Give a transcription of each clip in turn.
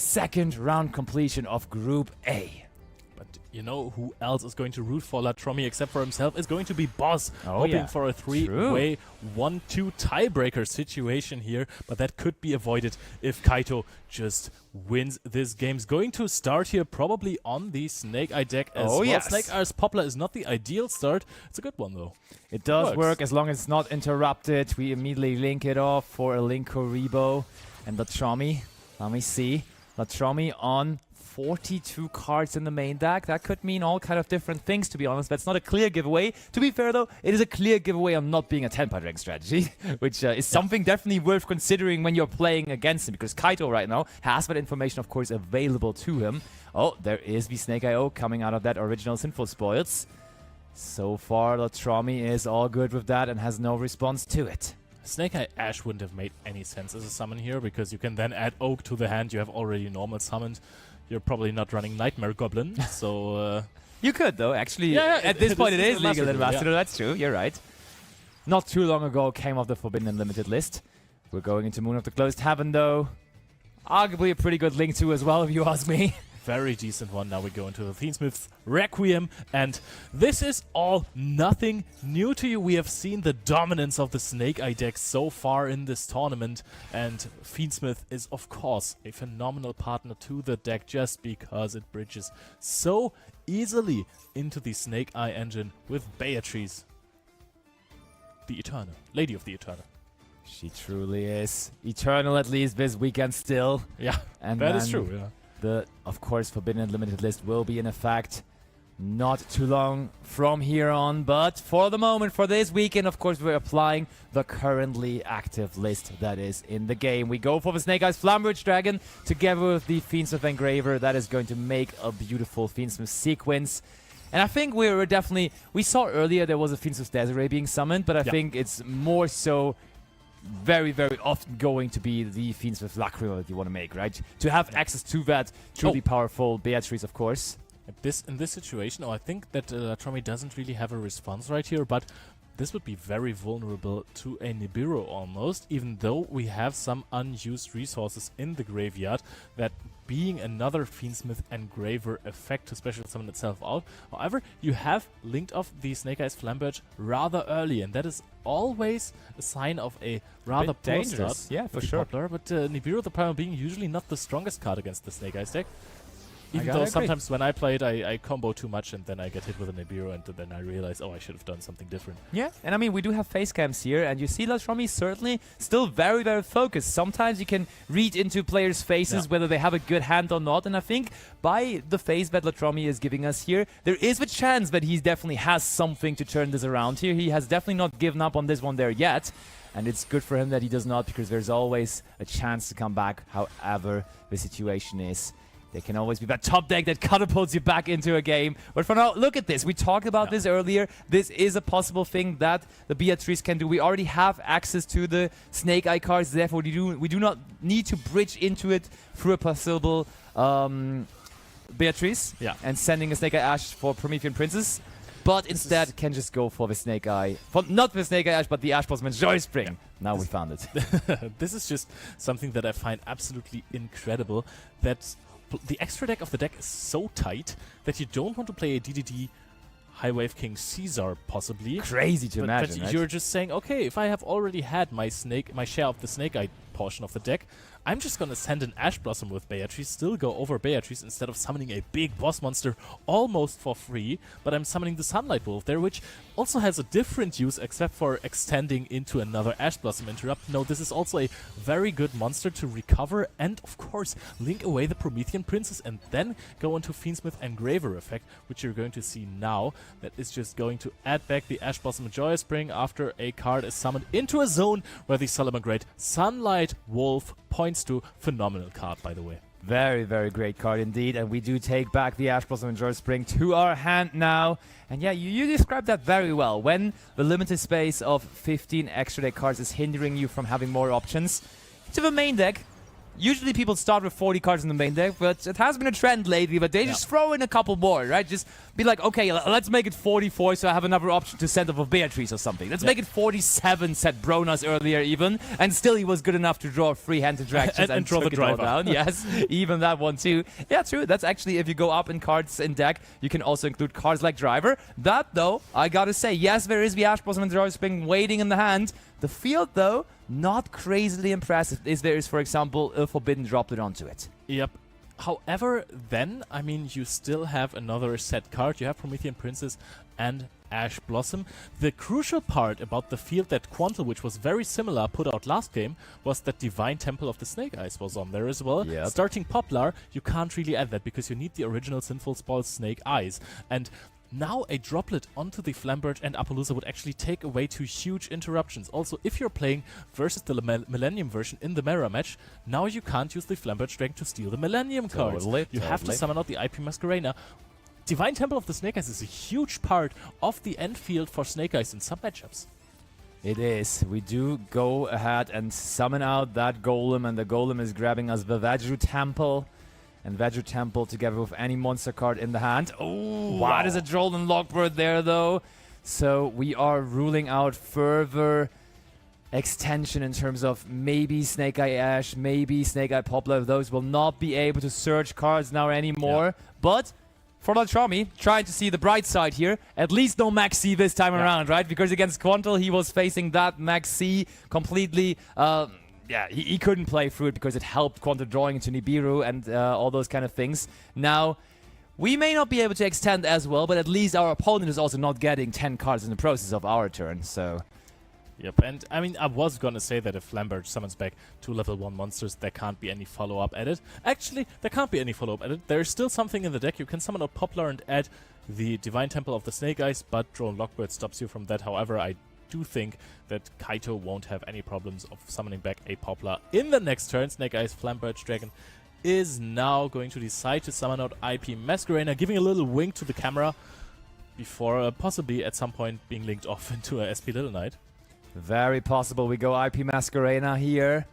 second round completion of Group A. But you know who else is going to root for Latrommi except for himself is going to be Boss, hoping for a three-way 1-2 tiebreaker situation here, but that could be avoided if Kaito just wins this game. Is going to start here probably on the Snake Eye deck as well. Snake Eye's Poplar is not the ideal start. It's a good one though. It does work as long as it's not interrupted. We immediately link it off for a Linko Rebo and Latrommi. Let me see. Latrommi on 42 cards in the main deck. That could mean all kind of different things, to be honest. That's not a clear giveaway. To be fair, though, it is a clear giveaway on not being a 10-part rank strategy, which is something definitely worth considering when you're playing against him, because Kaito right now has that information, of course, available to him. Oh, there is the Snake Eye coming out of that original Sinful Spoils. So far, Latrommi is all good with that and has no response to it. Snake Eye Ash wouldn't have made any sense as a summon here, because you can then add Oak to the hand you have already normal summoned. You're probably not running Nightmare Goblin, so... You could, though, actually. At this point, it is legal in Master. That's true, you're right. Not too long ago came off the Forbidden Unlimited list. We're going into Moon of the Closed Heaven, though. Arguably a pretty good Link 2 as well, if you ask me. Very decent one. Now we go into the Fiendsmith's Requiem, and this is all nothing new to you. We have seen the dominance of the Snake Eye deck so far in this tournament, and Fiendsmith is of course a phenomenal partner to the deck just because it bridges so easily into the Snake Eye engine with Beatrice, the Eternal, Lady of the Eternal. She truly is. Eternal, at least this weekend still. Yeah, and that is true, yeah. The, of course, Forbidden Unlimited list will be in effect not too long from here on, but for the moment, for this weekend, of course, we're applying the currently active list that is in the game. We go for the Snake Eyes Flamberge Dragon together with the Fiendsmith Engraver. That is going to make a beautiful Fiendsmith sequence. And I think we saw earlier there was a Fiendsmith Desiree being summoned, but I think it's more so very, very often going to be the Fiendsmith Lacrimal that you want to make, right? To have access to that truly powerful Beatrice, of course. In this situation, I think that Latrommi doesn't really have a response right here, but this would be very vulnerable to a Nibiru almost, even though we have some unused resources in the graveyard, that being another Fiendsmith Engraver effect to special summon itself out. However, you have linked off the Snake Eyes Flamberge rather early, and that is always a sign of a rather poor start. Yeah, for sure. Poplar, but Nibiru, the Primal Being, usually not the strongest card against the Snake Eyes deck. Even though sometimes when I play it, I combo too much and then I get hit with a Nibiru and then I realize, oh, I should have done something different. Yeah, and I mean, we do have face cams here, and you see Latrommi certainly still very, very focused. Sometimes you can read into players' faces whether they have a good hand or not, and I think by the face that Latrommi is giving us here, there is a chance that he definitely has something to turn this around here. He has definitely not given up on this one there yet, and it's good for him that he does not, because there's always a chance to come back, however the situation is. There can always be that top deck that catapults you back into a game. But for now, look at this. We talked about this earlier. This is a possible thing that the Beatrice can do. We already have access to the Snake Eye cards. Therefore, we do not need to bridge into it through a possible Beatrice and sending a Snake Eye Ash for Promethean Princess. But instead, can just go for the Snake Eye. Not the Snake Eye Ash, but the Ash Blossom's Joy Spring. Yeah. Now we found it. This is just something that I find absolutely incredible. That the extra deck of the deck is so tight that you don't want to play a DDD High Wave King Caesar, possibly. Crazy to imagine, but you're just saying, okay, if I have already had my share of the Snake Eye portion of the deck, I'm just gonna send an Ash Blossom with Beatrice, still go over Beatrice instead of summoning a big boss monster almost for free, but I'm summoning the Sunlight Wolf there, which also has a different use except for extending into another Ash Blossom interrupt. No, this is also a very good monster to recover and, of course, link away the Promethean Princess and then go into Fiendsmith Engraver effect, which you're going to see now. That is just going to add back the Ash Blossom Joy Spring after a card is summoned into a zone where the Solomon Great Sunlight Wolf points to. Phenomenal card, by the way. Very, very great card indeed. And we do take back the Ash Blossom and Joy Spring to our hand now. And yeah, you described that very well. When the limited space of 15 extra deck cards is hindering you from having more options, to the main deck, usually people start with 40 cards in the main deck, but it has been a trend lately, but they just throw in a couple more, right? Just be like, okay, let's make it 44 so I have another option to send off of Beatrice or something. Let's make it 47, said Bronas earlier even, and still he was good enough to draw 3 hand interactions and draw the driver down. Yes, even that one too. Yeah, true. That's actually, if you go up in cards in deck, you can also include cards like Driver. That though, I gotta say, yes, there is the Ash Blossom and Driver Spring waiting in the hand. The field though, not crazily impressive. There is, for example, a Forbidden Droplet onto it. Yep. However, then, I mean, you still have another set card. You have Promethean Princess and Ash Blossom. The crucial part about the field that Quantal, which was very similar, put out last game, was that Divine Temple of the Snake Eyes was on there as well. Yep. Starting Poplar, you can't really add that because you need the original Sinful Spell Snake Eyes. And now a droplet onto the Flambird and Appaloosa would actually take away 2 huge interruptions. Also, if you're playing versus the Millennium version in the mirror match, now you can't use the Flambird Dragon to steal the Millennium cards. You have to summon out the IP Masquerena. Divine Temple of the Snake Eyes is a huge part of the end field for Snake Eyes in some matchups. It is. We do go ahead and summon out that Golem, and the Golem is grabbing us the Vajru Temple. And Vajru Temple together with any monster card in the hand. Oh, wow. That is a Droll and Lockbird there, though. So we are ruling out further extension in terms of maybe Snake Eye Ash, maybe Snake Eye Poplar. Those will not be able to search cards now anymore. Yeah. But for Latrommi, trying to see the bright side here, at least no Max C this time around, right? Because against Quantal, he was facing that Max C completely... yeah, he couldn't play through it because it helped Quantal drawing into Nibiru and all those kind of things. Now, we may not be able to extend as well, but at least our opponent is also not getting 10 cards in the process of our turn, so... Yep, and I mean, I was gonna say that if Flambird summons back 2 level 1 monsters, there can't be any follow-up added. Actually, there can't be any follow-up added. There's still something in the deck. You can summon out Poplar and add the Divine Temple of the Snake Eyes, but Drone Lockbird stops you from that. However, I do think that Kaito won't have any problems of summoning back a Poplar in the next turn. Snake Eyes Flambird Dragon is now going to decide to summon out IP Masquerena, giving a little wink to the camera before possibly at some point being linked off into a SP Little Knight. Very possible we go IP Masquerena here.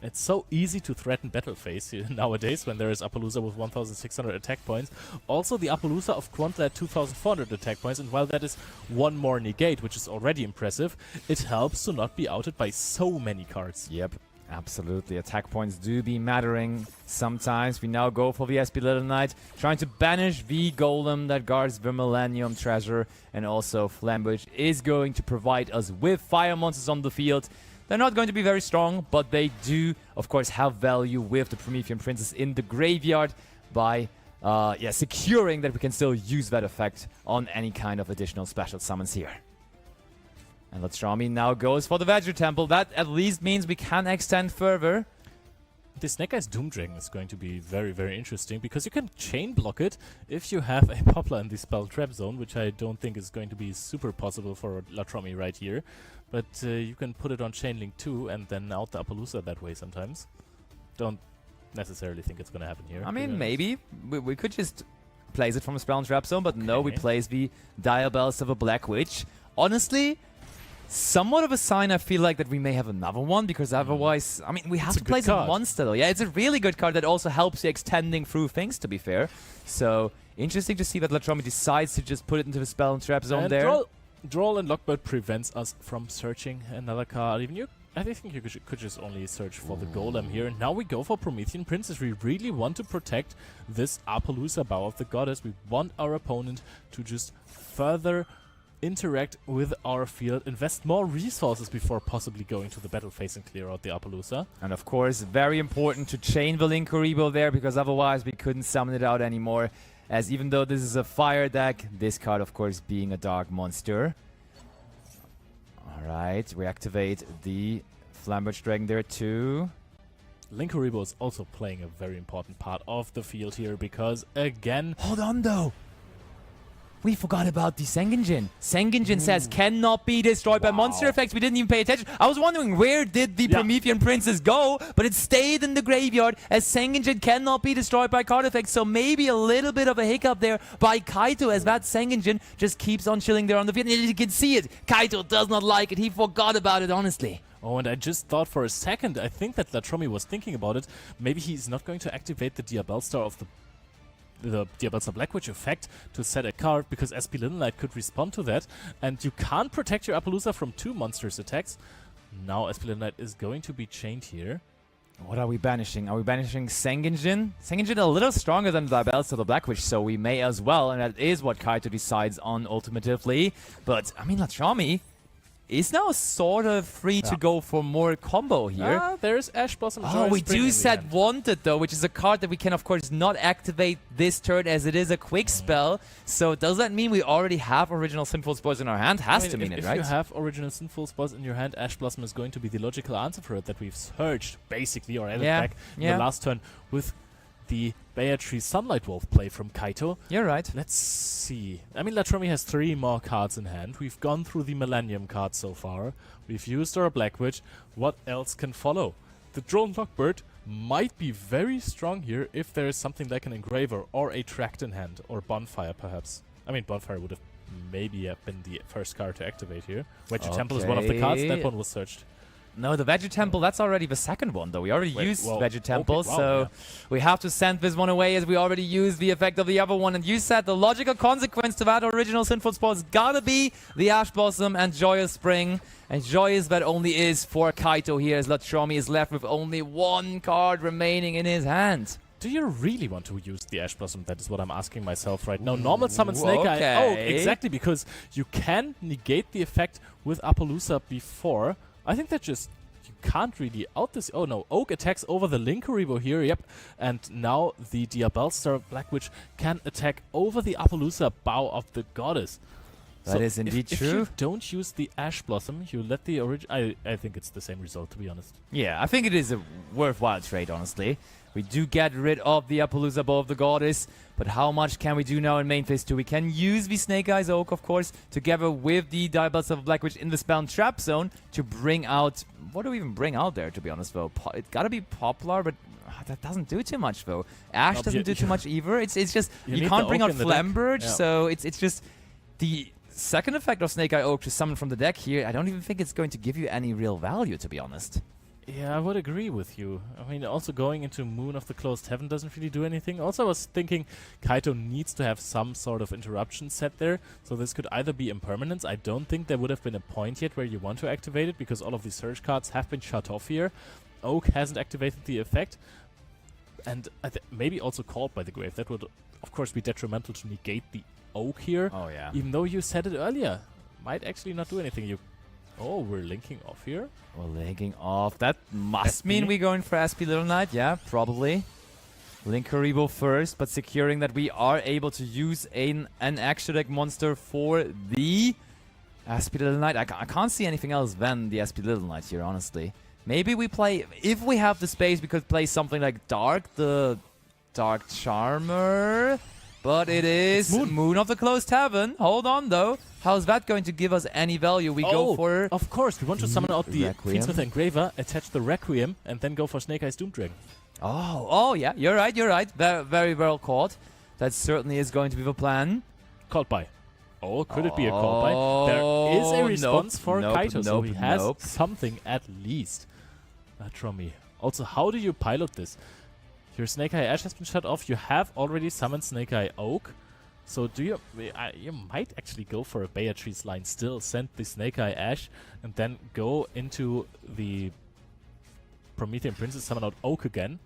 It's so easy to threaten battle phase nowadays when there is Appaloosa with 1,600 attack points. Also, the Appaloosa of Quantal at 2,400 attack points, and while that is 1 more negate, which is already impressive, it helps to not be outed by so many cards. Yep, absolutely. Attack points do be mattering sometimes. We now go for the SP Little Knight, trying to banish the Golem that guards the Millennium Treasure, and also Flambridge is going to provide us with fire monsters on the field. They're not going to be very strong, but they do, of course, have value with the Promethean Princess in the graveyard by securing that we can still use that effect on any kind of additional special summons here. And Latrommi now goes for the Vajru Temple. That at least means we can extend further. The Snake Eyes Doom Dragon is going to be very, very interesting because you can chain block it if you have a Poplar in the spell trap zone, which I don't think is going to be super possible for Latrommi right here. But you can put it on chain link too and then out the Appaloosa that way sometimes. Don't necessarily think it's going to happen here. I mean, maybe. We could just place it from a spell and trap zone, but no, we place the Diabells of a Black Witch. Honestly, somewhat of a sign I feel like that we may have another one, because otherwise, I mean, we have to place a monster though. Yeah, it's a really good card that also helps you extending through things, to be fair. So, interesting to see that Latrommi decides to just put it into the spell and trap zone there. Droll and Lockbird prevents us from searching another card. Even I think you could just only search for the Golem here. And now we go for Promethean Princess. We really want to protect this Appaloosa Bow of the Goddess. We want our opponent to just further interact with our field, invest more resources before possibly going to the battle phase and clear out the Appaloosa. And of course, very important to chain the Linkuriboh there, because otherwise we couldn't summon it out anymore. As even though this is a fire deck, this card of course being a dark monster. Alright, we activate the Flambridge Dragon there too. Linkuriboh is also playing a very important part of the field here, because again... Hold on though! We forgot about the Sengenjin. Sengenjin says cannot be destroyed by monster effects. We didn't even pay attention. I was wondering where did the Promethean Princess go, but it stayed in the graveyard as Sengenjin cannot be destroyed by card effects. So maybe a little bit of a hiccup there by Kaito, as that Sengenjin just keeps on chilling there on the field. And you can see it. Kaito does not like it. He forgot about it, honestly. Oh, and I just thought for a second, I think that Latrommi was thinking about it. Maybe he's not going to activate the Diabellstar of the Diabellstar Black Witch effect to set a card, because SP Little Knight could respond to that, and you can't protect your Appaloosa from 2 monsters attacks. Now SP Little Knight is going to be chained here. What are we banishing? Are we banishing Sengenjin? Sengenjin a little stronger than the Diabellstar the Black Witch, so we may as well, and that is what Kaito decides on ultimatively. But, I mean, Latrommi is now sort of free to go for more combo here. There's Ash Blossom. Oh, we do set Wanted, though, which is a card that we can, of course, not activate this turn as it is a quick spell. So does that mean we already have Original Sinful Spores in our hand? Has to mean it, right? If you have Original Sinful Spores in your hand, Ash Blossom is going to be the logical answer for it, that we've searched, basically, or added back in the last turn with the Beatrice Sunlight Wolf play from Kaito. You're right. Let's see. I mean, Latrommi has 3 more cards in hand. We've gone through the Millennium cards so far. We've used our Black Witch. What else can follow? The Drone Lockbird might be very strong here if there is something like an Engraver or a Tract in hand, or Bonfire perhaps. I mean, Bonfire would have maybe been the first card to activate here. Wedge Temple is one of the cards. That one was searched. No, the Veggie Temple, that's already the second one, though. We already used Veggie Temple, so we have to send this one away as we already used the effect of the other one. And you said the logical consequence to that Original Sinful Spores gotta be the Ash Blossom and Joyous Spring. And Joyous that only is for Kaito here, as Latrommi is left with only 1 card remaining in his hand. Do you really want to use the Ash Blossom? That is what I'm asking myself right now. Normal Summon Snake Eye. Oh, exactly, because you can negate the effect with Appaloosa before. I think that just, you can't really out this. Oh no, Oak attacks over the Linkuribo here, yep. And now the Diabellstar Black Witch can attack over the Appaloosa Bow of the Goddess. That is indeed true. If you don't use the Ash Blossom, you let the original. I think it's the same result, to be honest. Yeah, I think it is a worthwhile trade, honestly. We do get rid of the Appaloosa Bow of the Goddess, but how much can we do now in main phase 2? We can use the Snake Eyes Oak, of course, together with the Diabellstar Black Witch in the Spell and Trap Zone to bring out... What do we even bring out there, to be honest, though? It's gotta be Poplar, but that doesn't do too much, though. Ash doesn't do too much either. It's just... You can't bring out Flamberge, so it's just... The second effect of Snake Eye Oak to summon from the deck here, I don't even think it's going to give you any real value, to be honest. Yeah, I would agree with you. I mean, also going into Moon of the Closed Heaven doesn't really do anything. Also, I was thinking Kaito needs to have some sort of interruption set there, so this could either be impermanence. I don't think there would have been a point yet where you want to activate it, because all of the Surge cards have been shut off here. Oak hasn't activated the effect, and maybe also called by the Grave. That would, of course, be detrimental to negate the Oak here. Oh, yeah. Even though you said it earlier. Might actually not do anything. Oh, we're linking off here. We're linking off. That must mean we're going for SP Little Knight. Yeah, probably. Linkuribo first, but securing that we are able to use an extra deck monster for the SP Little Knight. I can't see anything else than the SP Little Knight here, honestly. Maybe we play... If we have the space, we could play something like Dark, the Dark Charmer. But it is Moon of the Closed Heaven. Hold on, though. How's that going to give us any value? We go for... Of course, we want to summon out the Fiendsmith Engraver, attach the Requiem, and then go for Snake Eyes Doom Dragon. Oh, yeah, you're right. Very, very well caught. That certainly is going to be the plan. Called by. Oh, could it be a call by? There is a response for Kaito, so he has something at least. Latrommi. Also, how do you pilot this? Your Snake Eye Ash has been shut off. You have already summoned Snake Eye Oak. So do you... you might actually go for a Beatrice line still. Send the Snake Eye Ash and then go into the Promethean Princess, summon out Oak again.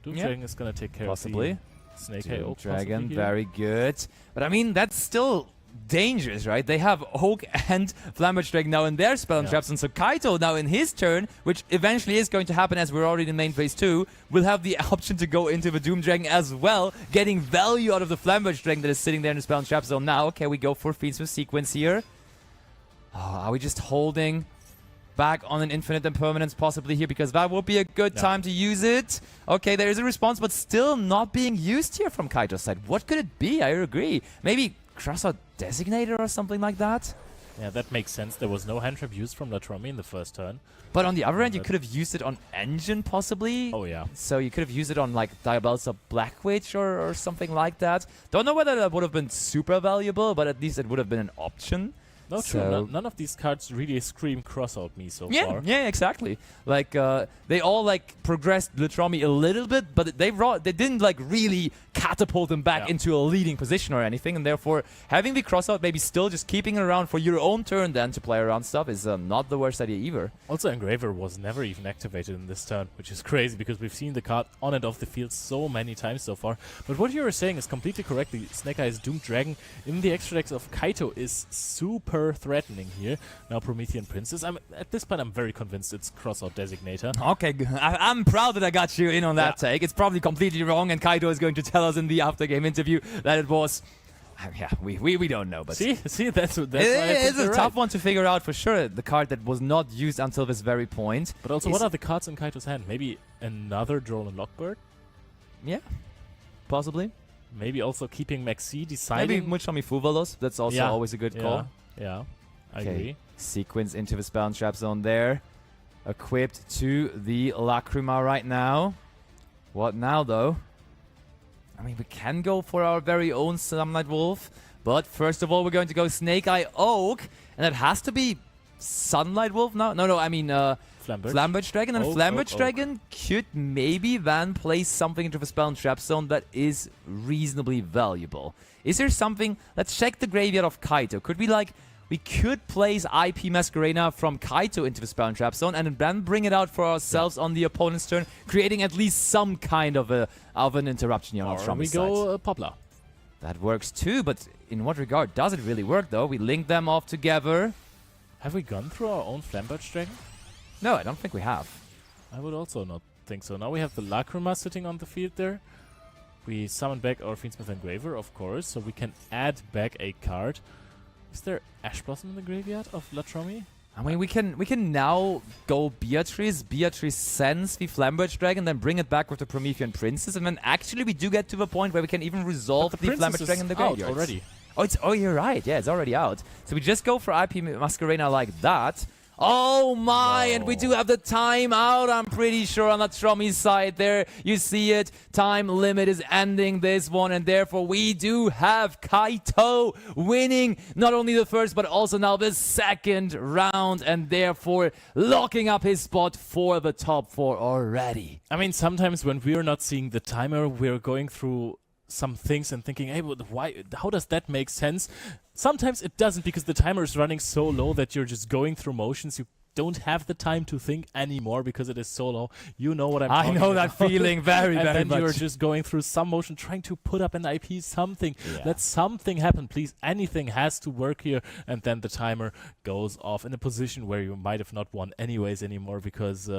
Doom Dragon is going to take care of the Snake Eye Oak. Dragon, very good. But I mean, that's still dangerous, right? They have Oak and Flamberge Dragon now in their spell and traps, and so Kaito now in his turn, which eventually is going to happen as we're already in main phase 2, will have the option to go into the Doom Dragon as well, getting value out of the Flamberge Dragon that is sitting there in the spell and trap zone now. Okay, we go for Fiendsmith sequence here. Oh, are we just holding back on an Infinite Impermanence possibly here, because that would be a good time to use it? Okay, there is a response, but still not being used here from Kaito's side. What could it be? I agree. Maybe Crossout Designator or something like that? Yeah, that makes sense. There was no hand trap used from Latrommi in the first turn. But on the other end, you could have used it on Engine, possibly. Oh, yeah. So you could have used it on, like, Diabellstar Black Witch or something like that. Don't know whether that would have been super valuable, but at least it would have been an option. No, true. None of these cards really scream cross out me so far. Yeah, exactly. Like they all like progressed Latrommi a little bit, but they didn't like really catapult him back into a leading position or anything, and therefore having the cross out, maybe still just keeping it around for your own turn then to play around stuff is not the worst idea either. Also, Engraver was never even activated in this turn, which is crazy because we've seen the card on and off the field so many times so far. But what you were saying is completely correct. The Snake Eyes Doomed Dragon in the extra decks of Kaito is super threatening here. Now Promethean Princess. At this point I'm very convinced it's crossout designator. Okay, I'm proud that I got you in on that take. It's probably completely wrong, and Kaito is going to tell us in the after-game interview that it was. Yeah, we don't know, but see, that's why it's a tough one to figure out for sure. The card that was not used until this very point. But also, what are the cards in Kaito's hand? Maybe another Droll and Lockbird? Yeah, possibly. Maybe also keeping Maxi deciding. Maybe Muchami Fuvalos. That's also always a good call. Yeah, I agree. Sequence into the Spell and Trap Zone there. Equipped to the Latrommi right now. What now, though? I mean, we can go for our very own Sunlight Wolf, but first of all, we're going to go Snake Eye Oak, and it has to be Sunlight Wolf now? No, I mean Flamberge Dragon, and Flamberge Dragon could maybe then place something into the Spell and Trap Zone that is reasonably valuable. Is there something? Let's check the graveyard of Kaito. Could we we could place IP Masquerena from Kaito into the Spell and Trap Zone and then bring it out for ourselves on the opponent's turn, creating at least some kind of an interruption on Latrommi's side. Or we go Poplar. That works too, but in what regard does it really work though? We link them off together. Have we gone through our own Flamberge Dragon? No, I don't think we have. I would also not think so. Now we have the Latrommi sitting on the field there. We summon back our Fiendsmith Engraver, of course, so we can add back a card. Is there Ash Blossom in the graveyard of Latrommi? I mean, we can now go Beatrice. Beatrice sends the Flamberge Dragon, then bring it back with the Promethean Princess, and then actually we do get to the point where we can even resolve the Flamberge Dragon in the graveyard already. Oh, you're right. Yeah, it's already out. So we just go for IP Masquerena like that. Oh my, and we do have the timeout, I'm pretty sure, on Latrommi's side there. You see it, time limit is ending this one, and therefore we do have Kaito winning not only the first, but also now the second round, and therefore locking up his spot for the top 4 already. I mean, sometimes when we're not seeing the timer, we're going through some things and thinking, hey, why? How does that make sense? Sometimes it doesn't, because the timer is running so low that you're just going through motions. You don't have the time to think anymore because it is so low. You know what I'm talking about. I know that feeling very, very much. And then you're just going through some motion, trying to put up an IP, something. Let something happen, please. Anything has to work here. And then the timer goes off in a position where you might have not won anyways anymore, because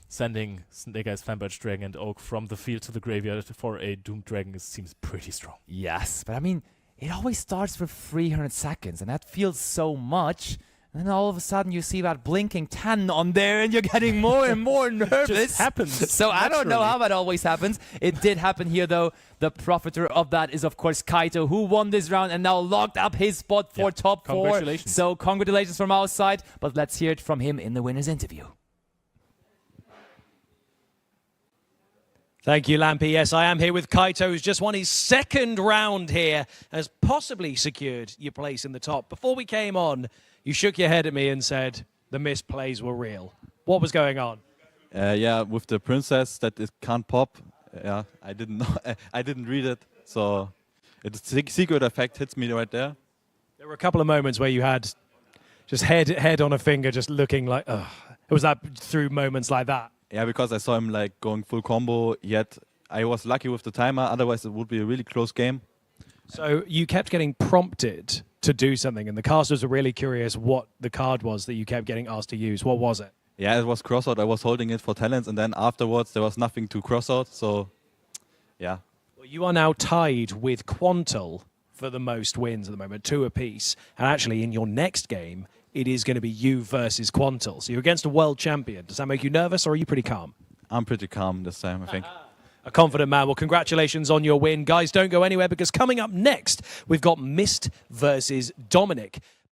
sending Snake Eyes Flamberge Dragon and Oak from the field to the graveyard for a Doomed Dragon seems pretty strong. Yes, but I mean, it always starts with 300 seconds, and that feels so much. And then all of a sudden you see that blinking 10 on there, and you're getting more and more nervous. It just happens. So I don't know how that always happens. It did happen here, though. The profiter of that is, of course, Kaito, who won this round and now locked up his spot for top 4. Congratulations. So congratulations from our side, but let's hear it from him in the winner's interview. Thank you, Lampy. Yes, I am here with Kaito, who's just won his second round here, has possibly secured your place in the top. Before we came on, you shook your head at me and said the misplays were real. What was going on? Yeah, with the princess, that it can't pop. Yeah, I didn't know. I didn't read it, so it's secret effect hits me right there. There were a couple of moments where you had just head on a finger, just looking like, ugh. Was that through moments like that? Yeah, because I saw him like going full combo, yet I was lucky with the timer, otherwise it would be a really close game. So you kept getting prompted to do something, and the casters were really curious what the card was that you kept getting asked to use. What was it? Yeah, it was crossout. I was holding it for talents, and then afterwards there was nothing to crossout, so yeah. Well, you are now tied with Quantal for the most wins at the moment, 2 apiece. And actually, in your next game, it is going to be you versus Quantal. So you're against a world champion. Does that make you nervous, or are you pretty calm? I'm pretty calm this time, I think. A confident man. Well, congratulations on your win. Guys, don't go anywhere, because coming up next, we've got Mist versus Dominic.